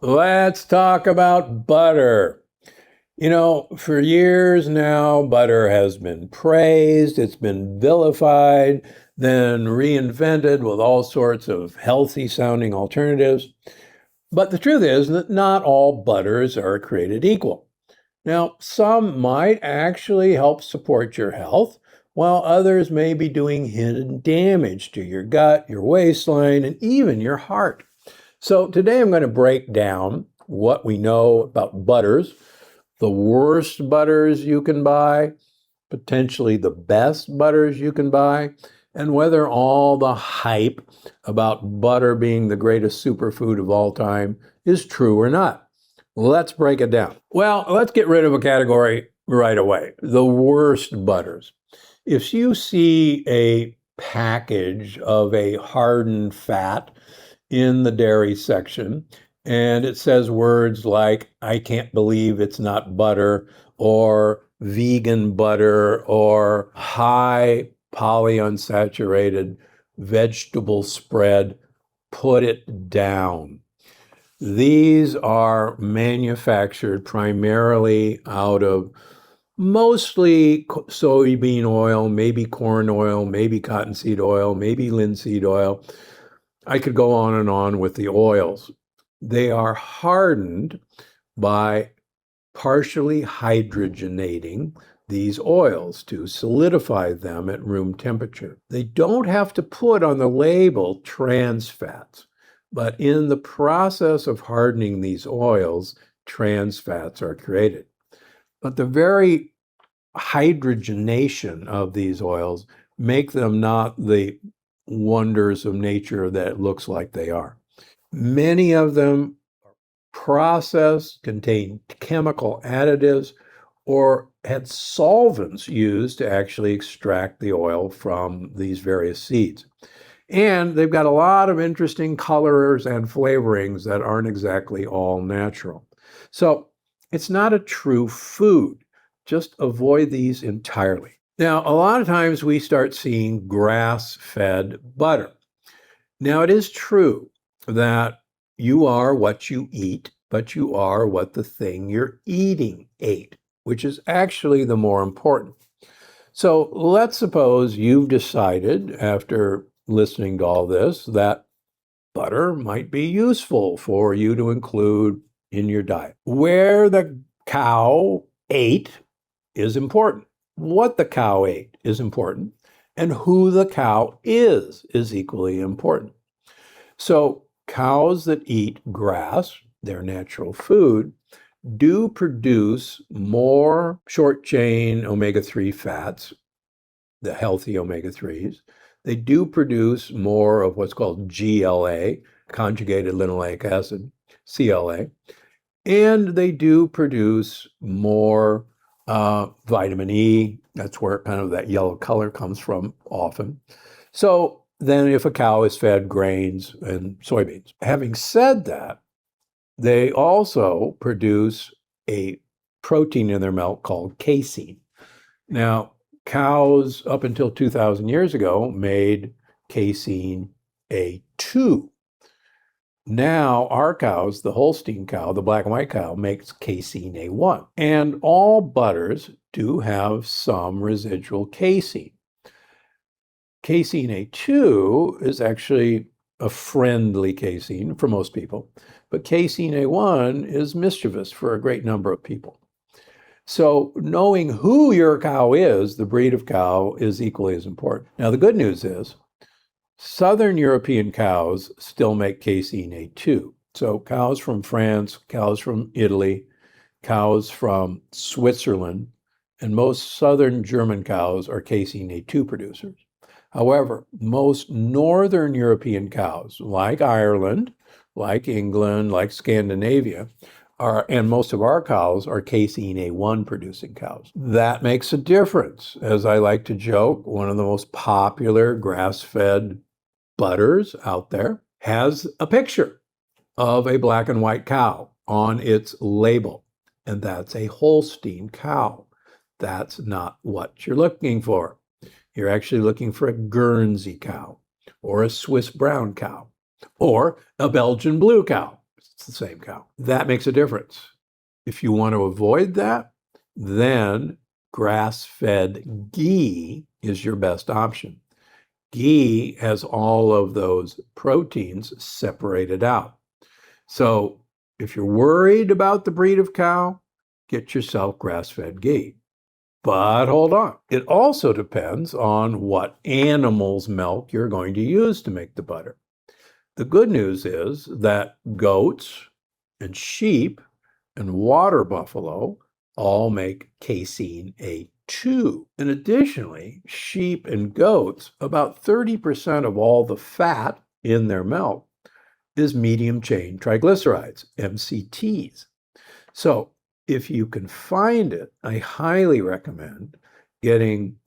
Let's talk about butter. For years now, butter has been praised, it's been vilified, then reinvented with all sorts of healthy sounding alternatives. But the truth is that not all butters are created equal. Now, some might actually help support your health, while others may be doing hidden damage to your gut, your waistline, and even your heart. So today I'm going to break down what we know about butters, the worst butters you can buy, potentially the best butters you can buy, and whether all the hype about butter being the greatest superfood of all time is true or not. Let's break it down. Well, let's get rid of a category right away, the worst butters. If you see a package of a hardened fat in the dairy section, and it says words like, I can't believe it's not butter, or vegan butter, or high polyunsaturated vegetable spread, put it down. These are manufactured primarily out of mostly soybean oil, maybe corn oil, maybe cottonseed oil, maybe linseed oil. I could go on and on with the oils. They are hardened by partially hydrogenating these oils to solidify them at room temperature. They don't have to put on the label trans fats, but in the process of hardening these oils, trans fats are created. But the very hydrogenation of these oils make them not the wonders of nature that it looks like they are. Many of them are processed, contain chemical additives, or had solvents used to actually extract the oil from these various seeds. And they've got a lot of interesting colors and flavorings that aren't exactly all natural. So it's not a true food. Just avoid these entirely. Now, a lot of times we start seeing grass-fed butter. Now, it is true that you are what you eat, but you are what the thing you're eating ate, which is actually the more important. So let's suppose you've decided, after listening to all this, that butter might be useful for you to include in your diet. Where the cow ate is important. What the cow ate is important, and who the cow is equally important. So cows that eat grass, their natural food, do produce more short-chain omega-3 fats, the healthy omega-3s. They do produce more of what's called GLA, conjugated linoleic acid, CLA, and they do produce more vitamin E. That's where kind of that yellow color comes from often. So then if a cow is fed grains and soybeans. Having said that, they also produce a protein in their milk called casein. Now, cows up until 2,000 years ago made casein A2. Now, our cows, the Holstein cow, the black and white cow, makes casein A1. And all butters do have some residual casein. Casein A2 is actually a friendly casein for most people, but casein A1 is mischievous for a great number of people. So knowing who your cow is, the breed of cow, is equally as important. Now, the good news is Southern European cows still make casein A2. So cows from France, cows from Italy, cows from Switzerland, and most Southern German cows are casein A2 producers. However, most Northern European cows, like Ireland, like England, like Scandinavia, and most of our cows are casein A1 producing cows. That makes a difference. As I like to joke, one of the most popular grass-fed butters out there has a picture of a black and white cow on its label, and that's a Holstein cow. That's not what you're looking for. You're actually looking for a Guernsey cow, or a Swiss brown cow, or a Belgian blue cow. It's the same cow. That makes a difference. If you want to avoid that, then grass-fed ghee is your best option. Ghee has all of those proteins separated out. So if you're worried about the breed of cow, get yourself grass-fed ghee. But hold on. It also depends on what animal's milk you're going to use to make the butter. The good news is that goats and sheep and water buffalo all make casein A2. And additionally, sheep and goats, about 30% of all the fat in their milk is medium chain triglycerides, MCTs. So if you can find it, I highly recommend getting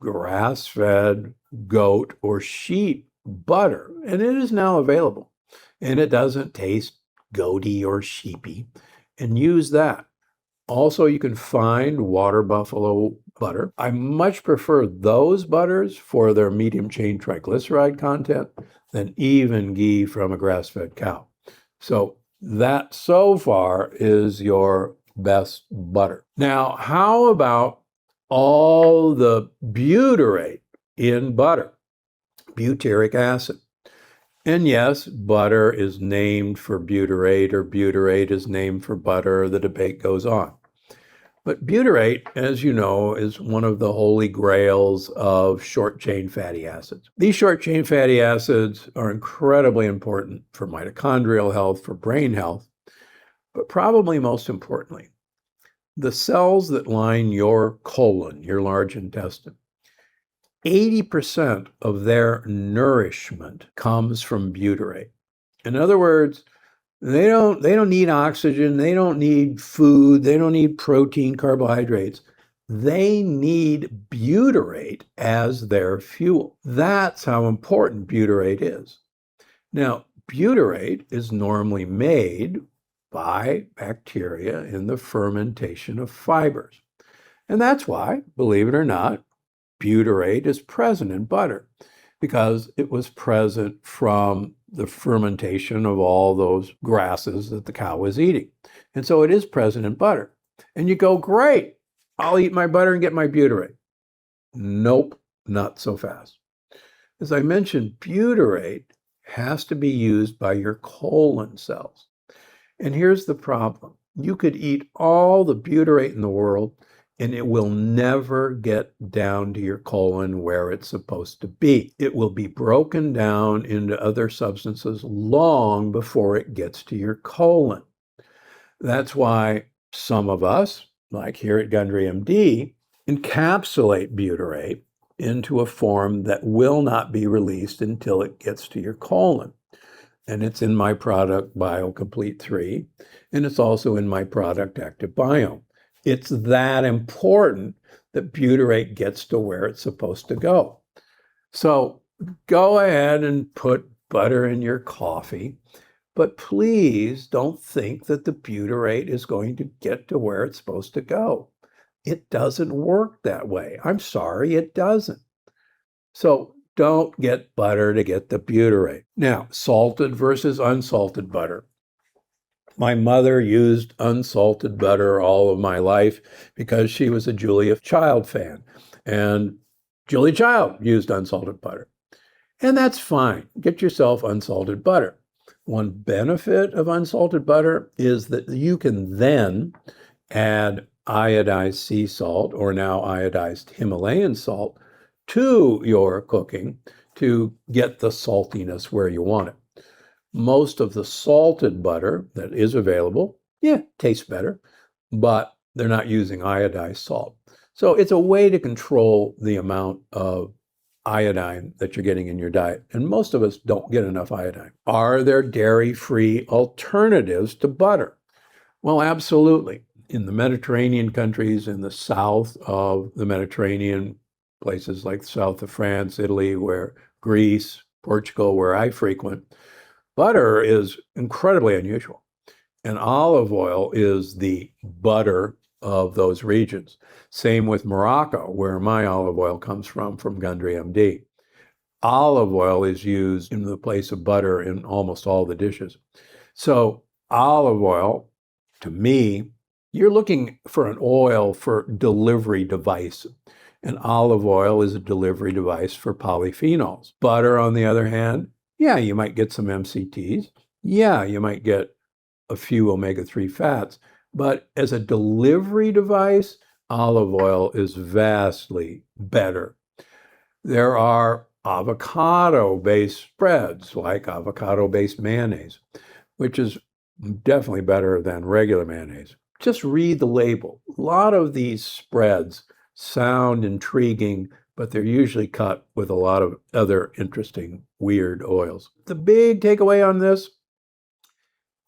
grass-fed goat or sheep butter, and it is now available, and it doesn't taste goaty or sheepy, and use that. Also, you can find water buffalo butter. I much prefer those butters for their medium chain triglyceride content than even ghee from a grass-fed cow. So that so far is your best butter. Now, how about all the butyrate in butter? Butyric acid. And yes, butter is named for butyrate, or butyrate is named for butter. The debate goes on. But butyrate, as you know, is one of the holy grails of short-chain fatty acids. These short-chain fatty acids are incredibly important for mitochondrial health, for brain health, but probably most importantly, the cells that line your colon, your large intestine, 80% of their nourishment comes from butyrate. In other words, they don't need oxygen, they don't need food, they don't need protein, carbohydrates. They need butyrate as their fuel. That's how important butyrate is. Now, butyrate is normally made by bacteria in the fermentation of fibers. And that's why, believe it or not, butyrate is present in butter, because it was present from the fermentation of all those grasses that the cow was eating. And so it is present in butter. And you go, great, I'll eat my butter and get my butyrate. Nope, not so fast. As I mentioned, butyrate has to be used by your colon cells. And here's the problem. You could eat all the butyrate in the world, and it will never get down to your colon where it's supposed to be. It will be broken down into other substances long before it gets to your colon. That's why some of us, like here at Gundry MD, encapsulate butyrate into a form that will not be released until it gets to your colon. And it's in my product BioComplete 3, and it's also in my product Active Biome. It's that important that butyrate gets to where it's supposed to go. So go ahead and put butter in your coffee, but please don't think that the butyrate is going to get to where it's supposed to go. It doesn't work that way. I'm sorry, it doesn't. So don't get butter to get the butyrate. Now, salted versus unsalted butter. My mother used unsalted butter all of my life because she was a Julia Child fan. And Julia Child used unsalted butter. And that's fine. Get yourself unsalted butter. One benefit of unsalted butter is that you can then add iodized sea salt, or now iodized Himalayan salt, to your cooking to get the saltiness where you want it. Most of the salted butter that is available, tastes better, but they're not using iodized salt. So it's a way to control the amount of iodine that you're getting in your diet. And most of us don't get enough iodine. Are there dairy-free alternatives to butter? Well, absolutely. In the Mediterranean countries, in the south of the Mediterranean, places like the south of France, Italy, Greece, Portugal, where I frequent, butter is incredibly unusual. And olive oil is the butter of those regions. Same with Morocco, where my olive oil comes from Gundry MD. Olive oil is used in the place of butter in almost all the dishes. So Olive oil, to me, you're looking for an oil for delivery device. And olive oil is a delivery device for polyphenols. Butter, on the other hand, yeah, you might get some MCTs. Yeah, you might get a few omega-3 fats. But as a delivery device, olive oil is vastly better. There are avocado-based spreads, like avocado-based mayonnaise, which is definitely better than regular mayonnaise. Just read the label. A lot of these spreads sound intriguing, but they're usually cut with a lot of other interesting, weird oils. The big takeaway on this,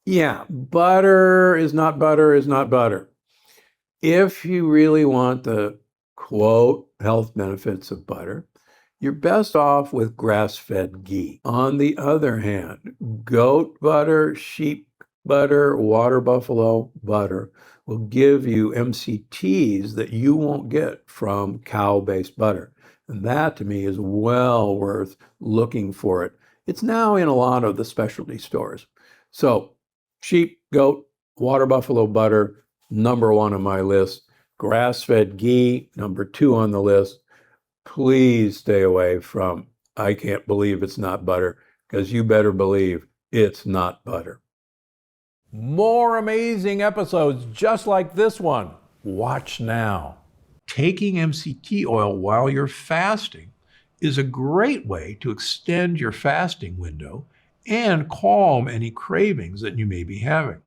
yeah, butter is not butter is not butter. If you really want the quote health benefits of butter, you're best off with grass-fed ghee. On the other hand, goat butter, sheep butter, water buffalo butter will give you MCTs that you won't get from cow-based butter. And that, to me, is well worth looking for it. It's now in a lot of the specialty stores. So sheep, goat, water buffalo butter, number one on my list. Grass-fed ghee, number two on the list. Please stay away from, I can't believe it's not butter, because you better believe it's not butter. More amazing episodes just like this one. Watch now. Taking MCT oil while you're fasting is a great way to extend your fasting window and calm any cravings that you may be having.